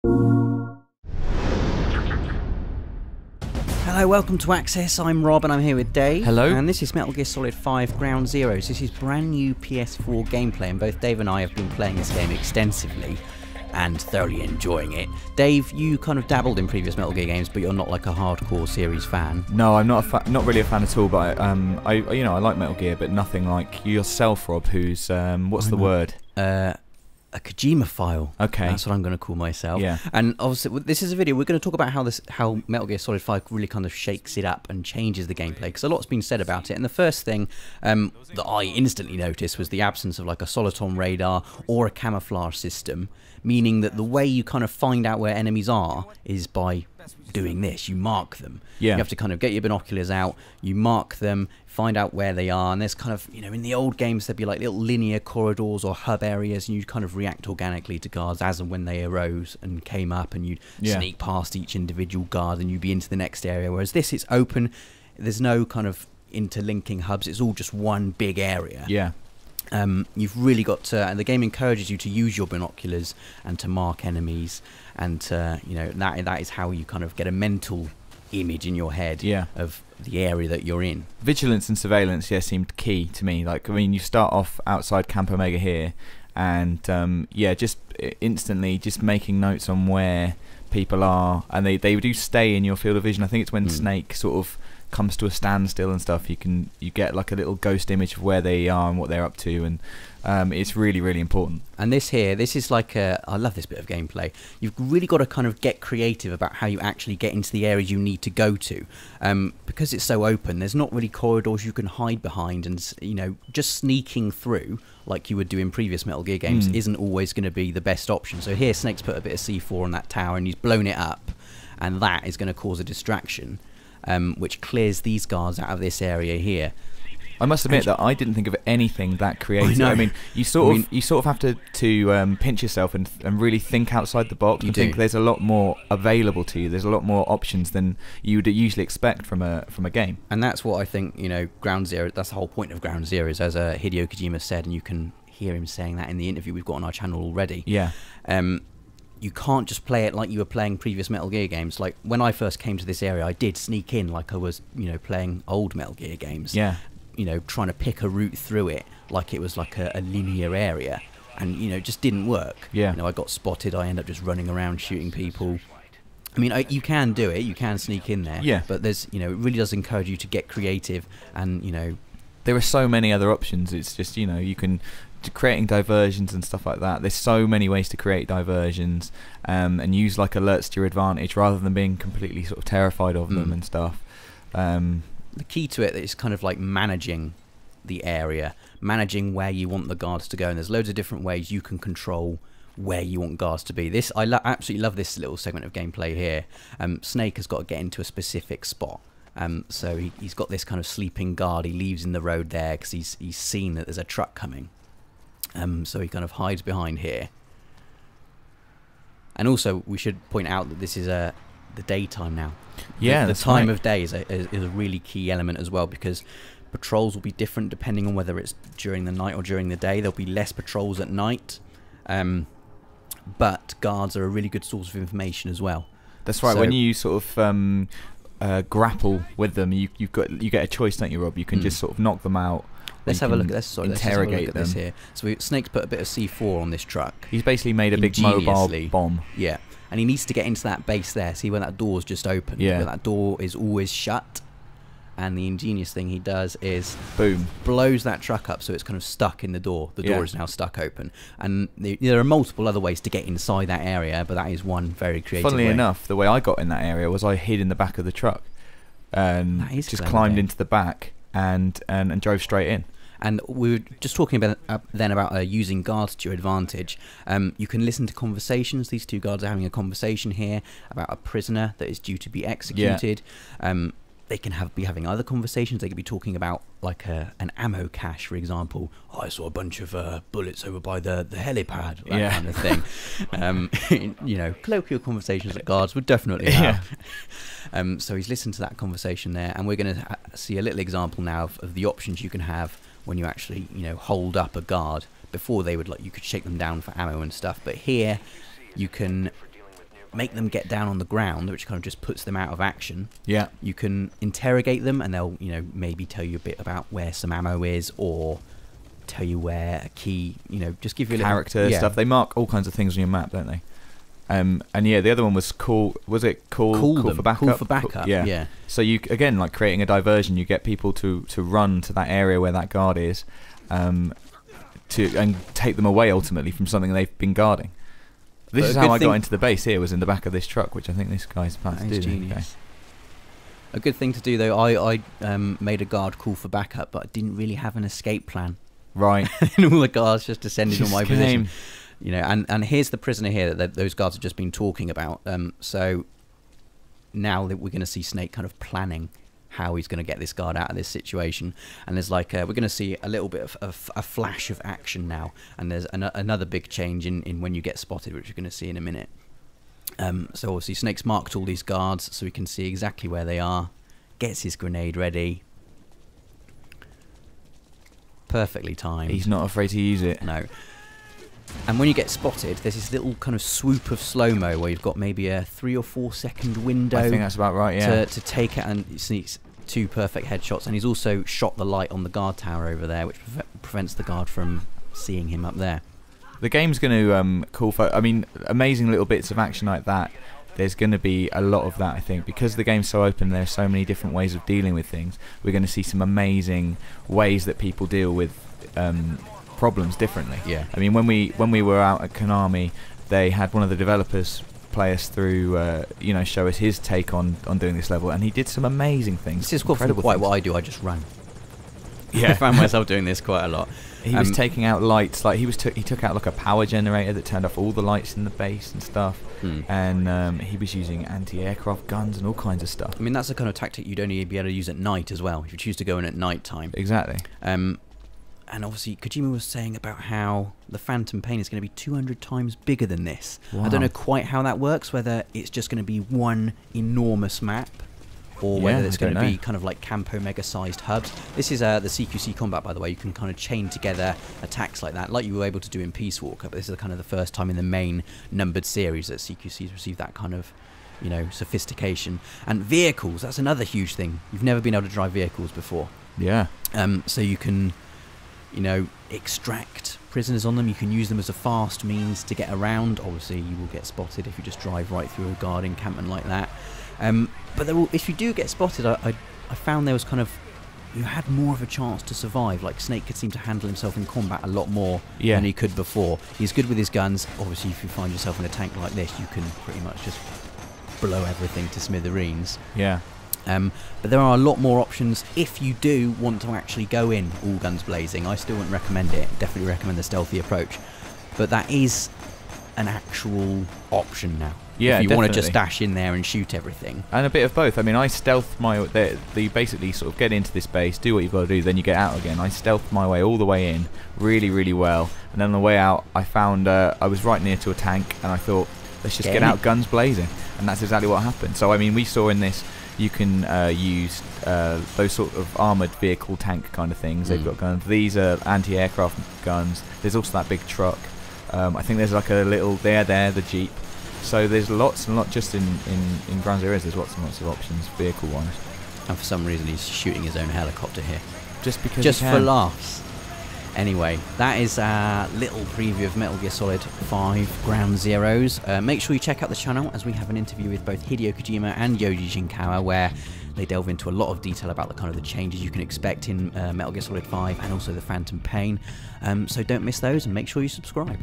Hello, welcome to Access. I'm Rob and I'm here with Dave. Hello. And this is Metal Gear Solid 5 Ground Zeroes. This is brand new PS4 gameplay, and both Dave and I have been playing this game extensively and thoroughly enjoying it. Dave, you kind of dabbled in previous Metal Gear games, but you're not like a hardcore series fan. No, I'm not really a fan at all. But I like Metal Gear, but nothing like yourself, Rob. Who's what's the word? A Kojima file. Okay, that's what I'm going to call myself. Yeah. And obviously, this is a video. We're going to talk about how Metal Gear Solid 5 really kind of shakes it up and changes the gameplay, because a lot's been said about it. And the first thing that I instantly noticed was the absence of like a soliton radar or a camouflage system, meaning that the way you kind of find out where enemies are is by doing this. You mark them. Yeah. You have to kind of get your binoculars out, you mark them, find out where they are, and there's kind of, you know, in the old games there'd be like little linear corridors or hub areas, and you'd kind of react organically to guards as and when they arose and came up, and you'd sneak past each individual guard and you'd be into the next area. Whereas this, it's open, there's no kind of interlinking hubs, it's all just one big area. Yeah. You've really got to, and the game encourages you to use your binoculars and to mark enemies, and you know, that is how you kind of get a mental image in your head of the area that you're in. Vigilance and surveillance, seemed key to me. Like, I mean, you start off outside Camp Omega here, and just instantly just making notes on where people are, and they do stay in your field of vision. I think it's when Snake sort of comes to a standstill and stuff, you get like a little ghost image of where they are and what they're up to, and it's really, really important. And this is like I love this bit of gameplay. You've really got to kind of get creative about how you actually get into the areas you need to go to, because it's so open. There's not really corridors you can hide behind, and you know, just sneaking through like you would do in previous Metal Gear games isn't always going to be the best option. So here, Snake's put a bit of C4 on that tower and he's blown it up, and that is going to cause a distraction, which clears these guards out of this area here. I must admit that I didn't think of anything that creative. I mean, you sort of have to pinch yourself and really think outside the box. I think there's a lot more available to you. There's a lot more options than you would usually expect from a game. And that's what I think. You know, Ground Zero. That's the whole point of Ground Zero, as Hideo Kojima said, and you can hear him saying that in the interview we've got on our channel already. Yeah. You can't just play it like you were playing previous Metal Gear games. Like, when I first came to this area, I did sneak in like I was, you know, playing old Metal Gear games. Yeah. You know, trying to pick a route through it like it was like a linear area, and you know, it just didn't work. Yeah. You know, I got spotted, I end up just running around shooting people. I mean, you can do it, you can sneak in there. Yeah. But there's, you know, it really does encourage you to get creative, and you know, there are so many other options. It's just, you know, you can creating diversions and stuff like that. There's so many ways to create diversions, and use like alerts to your advantage rather than being completely sort of terrified of them and stuff. The key to it is kind of like managing the area, managing where you want the guards to go, and there's loads of different ways you can control where you want guards to be. This, I absolutely love this little segment of gameplay here. Snake has got to get into a specific spot. So he's got this kind of sleeping guard. He leaves in the road there because he's seen that there's a truck coming. So he kind of hides behind here. And also, we should point out that this is the daytime now. Yeah, the time of day is a really key element as well, because patrols will be different depending on whether it's during the night or during the day. There'll be less patrols at night, but guards are a really good source of information as well. That's right. So, when you sort of grapple with them, you get a choice, don't you, Rob? You can just sort of knock them out. Let's have a look at this. Interrogate them. This here. So Snake's put a bit of C4 on this truck. He's basically made a big mobile bomb. Yeah. And he needs to get into that base there. See where that door's just open? Yeah. Where that door is always shut. And the ingenious thing he does is... boom. Blows that truck up so it's kind of stuck in the door. The door is now stuck open. And there are multiple other ways to get inside that area, but that is one very creative way. Funnily enough, the way I got in that area was I hid in the back of the truck. And just climbed into the back and drove straight in. And we were just talking about then about using guards to your advantage. You can listen to conversations. These two guards are having a conversation here about a prisoner that is due to be executed. They can be having other conversations. They could be talking about like an ammo cache, for example. Oh, I saw a bunch of bullets over by the helipad, that kind of thing. You know, colloquial conversations that guards would definitely have. So he's listened to that conversation there, and we're going to see a little example now of the options you can have when you actually, you know, hold up a guard. Before they would, like, you could shake them down for ammo and stuff, but here you can make them get down on the ground, which kind of just puts them out of action. Yeah. You can interrogate them, and they'll, you know, maybe tell you a bit about where some ammo is, or tell you where a key, you know, just give you a character little, stuff. They mark all kinds of things on your map, don't they? And yeah, the other one was call. Was it call for backup? Call for backup. Yeah. So you, again, like creating a diversion, you get people to run to that area where that guard is, and take them away ultimately from something they've been guarding. This is how I got into the base here, was in the back of this truck, which I think this guy's about to do. Genius. A good thing to do, though, I made a guard call for backup, but I didn't really have an escape plan. Right. And all the guards just descended on my position. You know, and here's the prisoner here that those guards have just been talking about. So now that we're going to see Snake kind of planning how he's going to get this guard out of this situation. And there's like, we're going to see a little bit of a flash of action now. And there's another big change in when you get spotted, which we're going to see in a minute. So obviously Snake's marked all these guards so we can see exactly where they are. Gets his grenade ready. Perfectly timed. He's not afraid to use it. No. And when you get spotted, there's this little kind of swoop of slow-mo where you've got maybe a 3 or 4 second window. I think that's about right, yeah. To take it, and sneaks 2 perfect headshots. And he's also shot the light on the guard tower over there, which prevents the guard from seeing him up there. The game's going to call for, I mean, amazing little bits of action like that. There's going to be a lot of that, I think, because the game's so open. There's so many different ways of dealing with things. We're going to see some amazing ways that people deal with problems differently. Yeah. I mean, when we were out at Konami, they had one of the developers play us through, you know, show us his take on doing this level, and he did some amazing things. This is quite what I do. I just run. Yeah. I find myself doing this quite a lot. He was taking out lights, like he took out like a power generator that turned off all the lights in the base and stuff, and he was using anti-aircraft guns and all kinds of stuff. I mean, that's the kind of tactic you'd only be able to use at night as well, if you choose to go in at night time. Exactly. And obviously, Kojima was saying about how the Phantom Pain is going to be 200 times bigger than this. Wow. I don't know quite how that works, whether it's just going to be one enormous map, or whether it's going to be kind of like Campo Mega-sized hubs. This is the CQC combat, by the way. You can kind of chain together attacks like that, like you were able to do in Peace Walker, but this is kind of the first time in the main numbered series that CQC's received that kind of, you know, sophistication. And vehicles, that's another huge thing. You've never been able to drive vehicles before. Yeah. So you can, you know, extract prisoners on them. You can use them as a fast means to get around. Obviously, you will get spotted if you just drive right through a guard encampment like that. But if you do get spotted, I found there was kind of, you had more of a chance to survive. Like Snake could seem to handle himself in combat a lot more than he could before. He's good with his guns. Obviously, if you find yourself in a tank like this, you can pretty much just blow everything to smithereens. Yeah. But there are a lot more options if you do want to actually go in all guns blazing. I still wouldn't recommend it. Definitely recommend the stealthy approach. But that is an actual option now. Yeah, if you want to just dash in there and shoot everything. And a bit of both. I mean, I stealth you basically sort of get into this base, do what you've got to do, then you get out again. I stealthed my way all the way in, really, really well. And then on the way out, I found I was right near to a tank, and I thought, let's just get out guns blazing. And that's exactly what happened. So, I mean, we saw in this, you can use those sort of armoured vehicle tank kind of things. They've got guns. These are anti-aircraft guns. There's also that big truck. I think there's like a little, the Jeep. So there's lots and lots, just in Ground Zeroes, there's lots and lots of options vehicle-wise. And for some reason he's shooting his own helicopter here. Just because Just for laughs. Anyway, that is a little preview of Metal Gear Solid 5 Ground Zeroes. Make sure you check out the channel, as we have an interview with both Hideo Kojima and Yoji Shinkawa, where they delve into a lot of detail about the kind of the changes you can expect in Metal Gear Solid 5 and also the Phantom Pain. So don't miss those, and make sure you subscribe.